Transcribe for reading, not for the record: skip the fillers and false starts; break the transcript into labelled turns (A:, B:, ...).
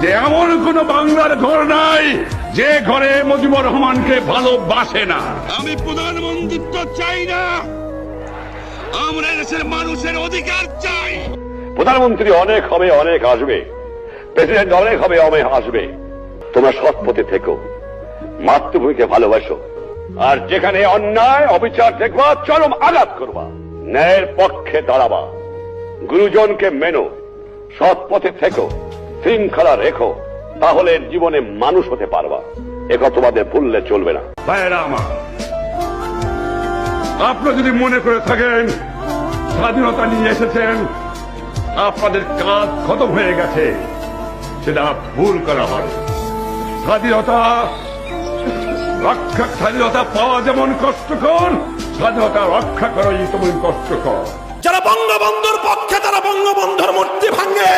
A: যে এমন কোন বাংলার ঘর নাই যে ঘরে মুজিবুর রহমানকে ভালোবাসে না। আমি প্রধানমন্ত্রিত্ব চাই না, আমরা দেশের মানুষের অধিকার চাই।
B: প্রধানমন্ত্রী অনেক হবে, অনেক আসবে, প্রেসিডেন্ট অনেক হবে, অনেক আসবে। তোমরা সৎ পথে থেকো, মাতৃভূমিকে ভালোবাসো, আর যেখানে অন্যায় অবিচার দেখবা চরম আঘাত করবা, ন্যায়ের পক্ষে দাঁড়াবা, গুরুজনকে মেনো, সৎ পথে থেকো, শৃঙ্খলা রেখো, তাহলে জীবনে মানুষ হতে পারবা। একথা তোমাদের ভুললে চলবে না।
A: ভাইয়েরা আমার, আপনারা যদি মনে করে থাকেন স্বাধীনতা নিয়ে এসেছেন, আপনাদের কাজ খতম হয়ে গেছে, সেটা ভুল করা হয়। স্বাধীনতা পাওয়া যেমন কষ্টকর, স্বাধীনতা রক্ষা করাই তেমন কষ্টকর।
C: যারা বঙ্গবন্ধুর পক্ষে তারা বঙ্গবন্ধুর মূর্তি ভাঙে।